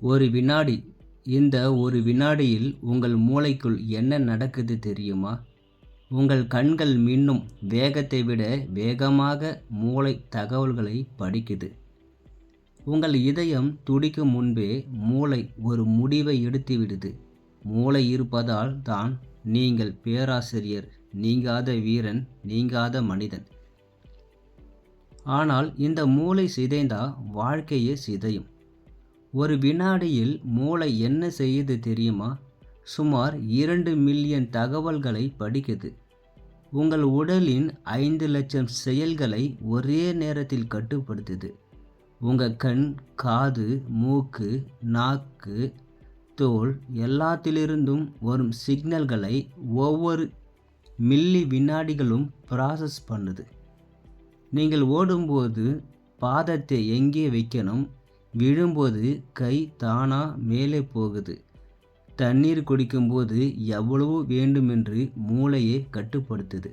ஒரு வினாடி. இந்த ஒரு வினாடியில் உங்கள் மூளைக்குள் என்ன நடக்குது தெரியுமா? உங்கள் கண்கள் மின்னும் வேகத்தை விட வேகமாக மூளை தகவல்களை படிக்குது. உங்கள் இதயம் துடிக்கும் முன்பே மூளை ஒரு முடிவை எடுத்துவிடுது. மூளை இருப்பதால் தான் நீங்கள் பேராசிரியர், நீங்காத வீரன், நீங்காத மனிதன். ஆனால் இந்த மூளை சிதைந்தா வாழ்க்கையே சிதையும். ஒரு வினாடியில் மூளை என்ன செய்யுது தெரியுமா? சுமார் 2 மில்லியன் தகவல்களை படிக்குது. உங்கள் உடலின் 5 லட்சம் செயல்களை ஒரே நேரத்தில் கட்டுப்படுத்துது. உங்கள் கண், காது, மூக்கு, நாக்கு, தோல் எல்லாத்திலிருந்தும் வரும் சிக்னல்களை ஒவ்வொரு மில்லி வினாடிகளும் ப்ராசஸ் பண்ணுது. நீங்கள் ஓடும்போது பாதத்தை எங்கே வைக்கணும், விழும்போது கை தானா மேலே போகுது, தண்ணீர் குடிக்கும்போது எவ்வளவு வேண்டுமென்று மூளையே கட்டுப்படுத்துது.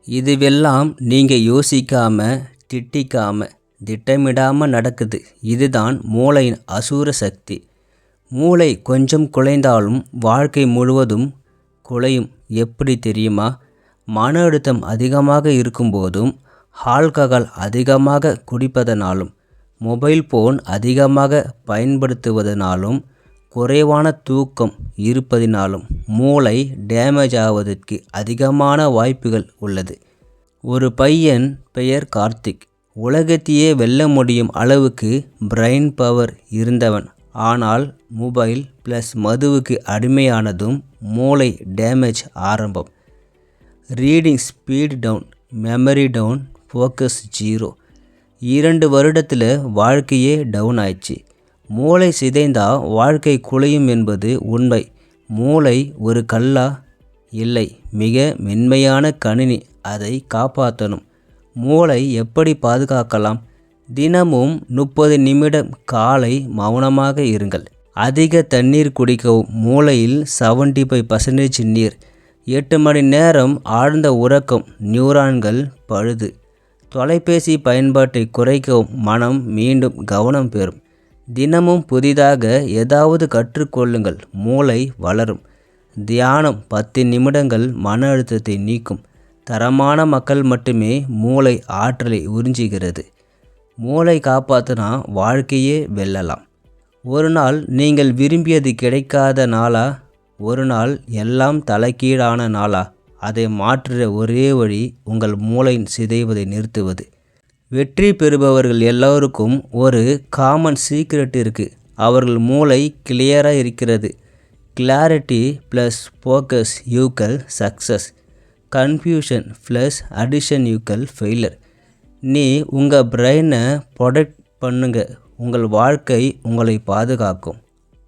இதுவெல்லாம் நீங்கள் யோசிக்காம, திட்டிக்காம, திட்டமிடாமல் நடக்குது. இதுதான் மூளையின் அசூர சக்தி. மூளை கொஞ்சம் குலைந்தாலும் வாழ்க்கை முழுவதும் குலையும். எப்படி தெரியுமா? மன அழுத்தம் அதிகமாக இருக்கும்போதும், ஆல்கஹால் அதிகமாக குடிப்பதனாலும், மொபைல் போன் அதிகமாக பயன்படுத்துவதனாலும், குறைவான தூக்கம் இருப்பதினாலும் மூளை டேமேஜ் ஆவதற்கு அதிகமான வாய்ப்புகள் உள்ளது. ஒரு பையன் பெயர் கார்த்திக். உலகத்தையே வெல்ல முடியும் அளவுக்கு பிரெயின் பவர் இருந்தவன். ஆனால் மொபைல் ப்ளஸ் மதுவுக்கு அடிமையானதும் மூளை டேமேஜ் ஆரம்பம். Reading speed down, memory down, focus 0. 2 வருடத்தில் வாழ்க்கையே டவுன் ஆயிடுச்சு. மூளை சிதைந்தா வாழ்க்கை குலையும் என்பது உண்மை. மூளை ஒரு கல்லா? இல்லை, மிக மென்மையான கணினி. அதை காப்பாற்றணும். மூளை எப்படி பாதுகாக்கலாம்? தினமும் 30 நிமிடம் காலை மௌனமாக இருங்கள். அதிக தண்ணீர் குடிக்கவும். மூளையில் 75% நீர். 8 மணி நேரம் ஆழ்ந்த உறக்கம். நியூரான்கள் பழுது. தொலைபேசி பயன்பாட்டை குறைக்கவும். மனம் மீண்டும் கவனம் பெறும். தினமும் புதிதாக ஏதாவது கற்றுக்கொள்ளுங்கள். மூளை வளரும். தியானம் 10 நிமிடங்கள் மன அழுத்தத்தை நீக்கும். தரமான மக்கள் மட்டுமே மூளை ஆற்றலை உறிஞ்சுகிறது. மூளை காப்பாற்றினா வாழ்க்கையே வெல்லலாம். ஒரு நாள் நீங்கள் விரும்பியது கிடைக்காத நாளா? ஒரு நாள் எல்லாம் தலைகீழான நாளா? அதை மாற்ற ஒரே வழி உங்கள் மூளையின் சிதைவதை நிறுத்துவது. வெற்றி பெறுபவர்கள் எல்லோருக்கும் ஒரு காமன் சீக்ரெட் இருக்குது. அவர்கள் மூளை கிளியராக இருக்கிறது. Clarity plus focus equal success. Confusion plus addition equal failure. நீ உங்கள் பிரெயினை ப்ரொடெக்ட் பண்ணுங்க. உங்கள் வாழ்க்கை உங்களை பாதுகாக்கும்.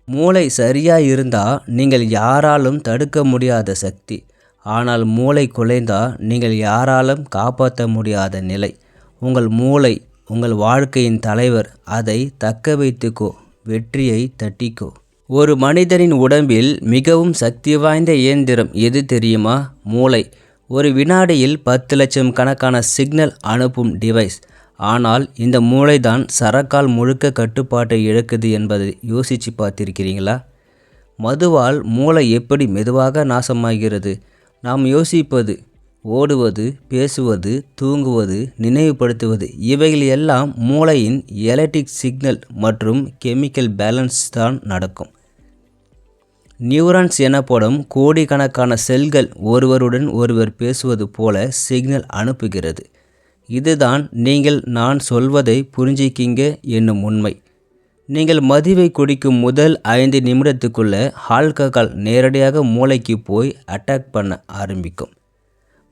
மூளை சரியாக இருந்தால் நீங்கள் யாராலும் தடுக்க முடியாத சக்தி. ஆனால் மூளை குலைந்தால் நீங்கள் யாராலும் காப்பாற்ற முடியாத நிலை. உங்கள் மூளை உங்கள் வாழ்க்கையின் தலைவர். அதை தக்க வைத்துக்கோ. வெற்றியை தட்டிக்கோ. ஒரு மனிதனின் உடம்பில் மிகவும் சக்தி வாய்ந்த இயந்திரம் எது தெரியுமா? மூளை. ஒரு வினாடியில் 10 லட்சம் கணக்கான சிக்னல் அனுப்பும் டிவைஸ். ஆனால் இந்த மூளைதான் சரக்கால் முழுக்க கட்டுப்பாட்டை இழக்குது என்பதை யோசித்து பார்த்திருக்கிறீங்களா? மதுவால் மூளை எப்படி மெதுவாக நாசமாகிறது. நாம் யோசிப்பது, ஓடுவது, பேசுவது, தூங்குவது, நினைவுபடுத்துவது இவைகள் எல்லாம் மூளையின் எலக்ட்ரிக் சிக்னல் மற்றும் கெமிக்கல் பேலன்ஸ் தான் நடக்கும். நியூரான்ஸ் எனப்படும் கோடிக்கணக்கான செல்கள் ஒருவருடன் ஒருவர் பேசுவது போல சிக்னல் அனுப்புகிறது. இதுதான் நீங்கள் நான் சொல்வதை புரிஞ்சிக்கிங்க என்னும் உண்மை. நீங்கள் மதுவை குடிக்கும் முதல் 5 நிமிடத்துக்குள்ள ஆல்கஹால் நேரடியாக மூளைக்கு போய் அட்டாக் பண்ண ஆரம்பிக்கும்.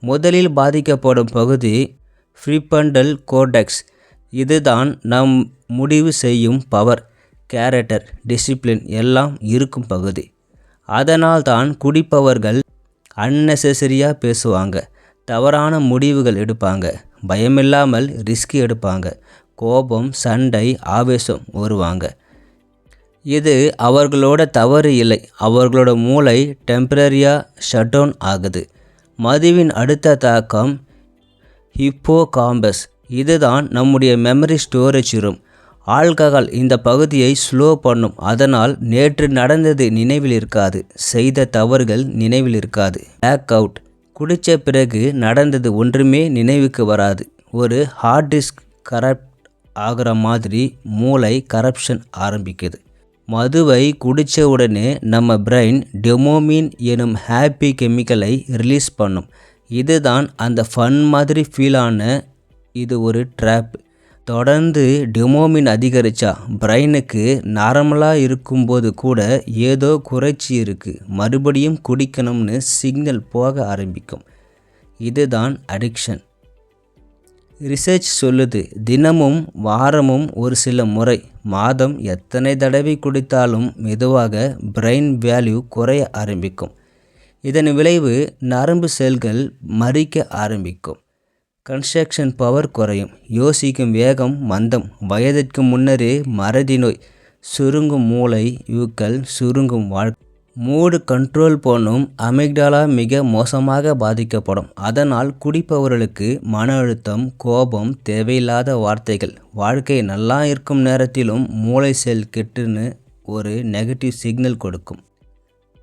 முதலில் பாதிக்கப்படும் பகுதி ப்ரீஃப்ரண்டல் கோர்டெக்ஸ். இதுதான் நம் முடிவு செய்யும் பவர், கேரக்டர், டிசிப்ளின் எல்லாம் இருக்கும் பகுதி. அதனால் தான் குடிப்பவர்கள் அன்னெசரியாக பேசுவாங்க, தவறான முடிவுகள் எடுப்பாங்க, பயமில்லாமல் ரிஸ்க் எடுப்பாங்க, கோபம், சண்டை, ஆவேசம் வருவாங்க. இது அவர்களோட தவறு இல்லை. அவர்களோட மூளை டெம்பரரியாக ஷட் டவுன் ஆகுது. மதுவின் அடுத்த தாக்கம் ஹிப்போகாம்பஸ். இதுதான் நம்முடைய மெமரி ஸ்டோரேஜ் ரூம். ஆல்கஹால் இந்த பகுதியை ஸ்லோ பண்ணும். அதனால் நேற்று நடந்தது நினைவில் இருக்காது, செய்த தவறுகள் நினைவில் இருக்காது. பேக் அவுட் குடித்த பிறகு நடந்தது ஒன்றுமே நினைவுக்கு வராது. ஒரு ஹார்ட் டிஸ்க் கரப்ட் ஆகிற மாதிரி மூளை கரப்ஷன் ஆரம்பிக்குது. மதுவை குடித்த உடனே நம்ம பிரெயின் டோபமைன் எனும் ஹாப்பி கெமிக்கலை ரிலீஸ் பண்ணும். இதுதான் அந்த ஃபன் மாதிரி ஃபீலான. இது ஒரு ட்ராப். தொடர்ந்து டோபமைன் அதிகரித்தா பிரெயினுக்கு நார்மலாக இருக்கும்போது கூட ஏதோ குறைச்சி இருக்குது, மறுபடியும் குடிக்கணும்னு சிக்னல் போக ஆரம்பிக்கும். இதுதான் அடிக்ஷன். ரிசர்ச் சொல்லுது, தினமும் வாரமும் ஒரு சில முறை, மாதம் எத்தனை தடவை குடித்தாலும் மெதுவாக பிரெயின் வேல்யூ குறைய ஆரம்பிக்கும். இதன் விளைவு நரம்பு செல்கள் மறிக்க ஆரம்பிக்கும், கன்ஸ்ட்ரக்ஷன் பவர் குறையும், யோசிக்கும் வேகம் மந்தம், வயதிற்கு முன்னரே மறதி நோய், சுருங்கும் மூளை யூக்கள், சுருங்கும் வாழ்க்கை, மூடு கண்ட்ரோல் போனும், அமிக்டாலா மிக மோசமாக பாதிக்கப்படும். அதனால் குடிப்பவர்களுக்கு மன அழுத்தம், கோபம், தேவையில்லாத வார்த்தைகள், வாழ்க்கை நல்லா இருக்கும் நேரத்திலும் மூளை செல் கெட்டுன்னு ஒரு நெகட்டிவ் சிக்னல் கொடுக்கும்.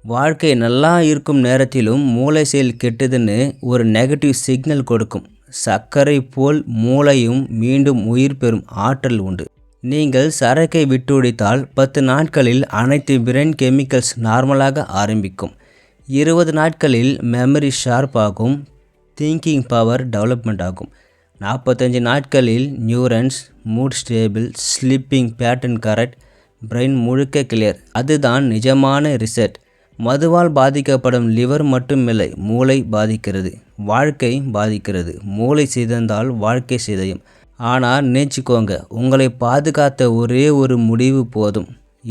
வாழ்க்கை நல்லா இருக்கும் நேரத்திலும் மூளை செல் கெட்டுதுன்னு ஒரு நெகட்டிவ் சிக்னல் கொடுக்கும். சர்க்கரை போல் மூளையும் மீண்டும் உயிர் பெறும் ஆற்றல் உண்டு. நீங்கள் சரக்கை விட்டுடித்தால் 10 நாட்களில் அனைத்து பிரெயின் கெமிக்கல்ஸ் நார்மலாக ஆரம்பிக்கும். 20 நாட்களில் மெமரி ஷார்ப் ஆகும், திங்கிங் பவர் டெவலப்மெண்ட் ஆகும். 45 நாட்களில் neurons, mood stable, sleeping pattern correct, brain முழுக்க கிளியர். அதுதான் நிஜமான ரிசல்ட். மதுவால் பாதிக்கப்படும் லிவர் மட்டுமில்லை, மூளை பாதிக்கிறது, வாழ்க்கை பாதிக்கிறது. மூளை சிதைந்தால் வாழ்க்கை சிதையும். ஆனால் நினைச்சுக்கோங்க, உங்களை பாதுகாத்த ஒரே ஒரு முடிவு போதும்.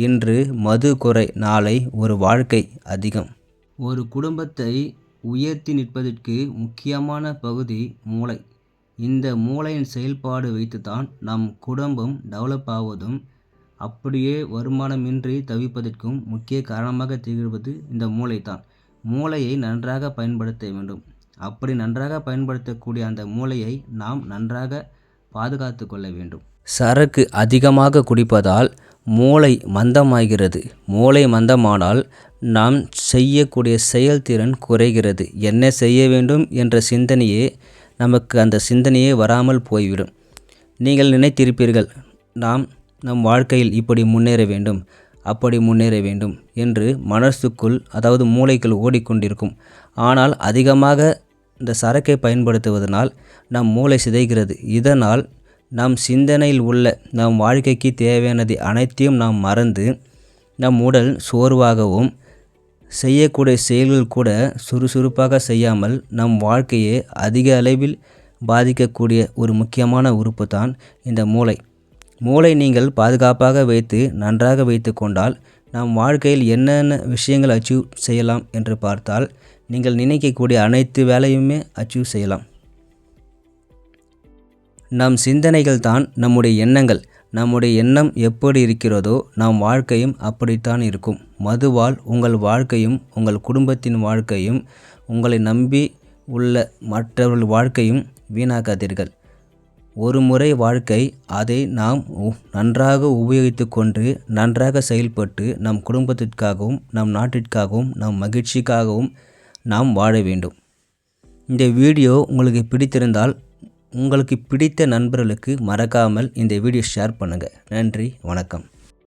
இன்று மது குறை, நாளை ஒரு வாழ்க்கை அதிகம். ஒரு குடும்பத்தை உயர்த்தி நிற்பதற்கு முக்கியமான பகுதி மூளை. இந்த மூளையின் செயல்பாடு வைத்துத்தான் நம் குடும்பம் டெவலப் ஆவதும் அப்படியே வருமானமின்றி தவிப்பதற்கும் முக்கிய காரணமாக திகழ்வது இந்த மூளைதான். மூளையை நன்றாக பயன்படுத்த வேண்டும். அப்படி நன்றாக பயன்படுத்தக்கூடிய அந்த மூளையை நாம் நன்றாக பாதுகாத்து கொள்ள வேண்டும். சரக்கு அதிகமாக குடிப்பதால் மூளை மந்தமாகிறது. மூளை மந்தமானால் நாம் செய்யக்கூடிய செயல்திறன் குறைகிறது. என்ன செய்ய வேண்டும் என்ற சிந்தனையே நமக்கு அந்த சிந்தனையே வராமல் போய்விடும். நீங்கள் நினைத்திருப்பீர்கள், நம் வாழ்க்கையில் இப்படி முன்னேற வேண்டும், அப்படி முன்னேற வேண்டும் என்று மனசுக்குள், அதாவது மூளைக்குள் ஓடிக்கொண்டிருக்கும். ஆனால் அதிகமாக இந்த சரக்கை பயன்படுத்துவதனால் நம் மூளை சிதைகிறது. இதனால் நம் சிந்தனையில் உள்ள நம் வாழ்க்கைக்கு தேவையானது அனைத்தையும் நாம் மறந்து நம் உடல் சோர்வாகவும், செய்யக்கூடிய செயல்கள் கூட சுறுசுறுப்பாக செய்யாமல் நம் வாழ்க்கையை அதிக அளவில் பாதிக்கக்கூடிய ஒரு முக்கியமான உறுப்பு தான் இந்த மூளை. மூளை நீங்கள் பாதுகாப்பாக வைத்து நன்றாக வைத்து கொண்டால் நம் வாழ்க்கையில் என்னென்ன விஷயங்கள் அச்சீவ் செய்யலாம் என்று பார்த்தால், நீங்கள் நினைக்கக்கூடிய அனைத்து வேலையுமே அச்சீவ் செய்யலாம். நம் சிந்தனைகள் தான் நம்முடைய எண்ணங்கள். நம்முடைய எண்ணம் எப்படி இருக்கிறதோ நம் வாழ்க்கையும் அப்படித்தான் இருக்கும். மதுவால் உங்கள் வாழ்க்கையும், உங்கள் குடும்பத்தின் வாழ்க்கையும், உங்களை நம்பி உள்ள மற்றவர்கள் வாழ்க்கையும் வீணாக்காதீர்கள். ஒரு முறை வாழ்க்கை, அதை நாம் நன்றாக உபயோகித்து கொண்டு நன்றாக செயல்பட்டு நம் குடும்பத்திற்காகவும், நம் நாட்டிற்காகவும், நம் மகிழ்ச்சிக்காகவும் நாம் வாழ வேண்டும். இந்த வீடியோ உங்களுக்கு பிடித்திருந்தால் உங்களுக்கு பிடித்த நண்பர்களுக்கு மறக்காமல் இந்த வீடியோ ஷேர் பண்ணுங்கள். நன்றி, வணக்கம்.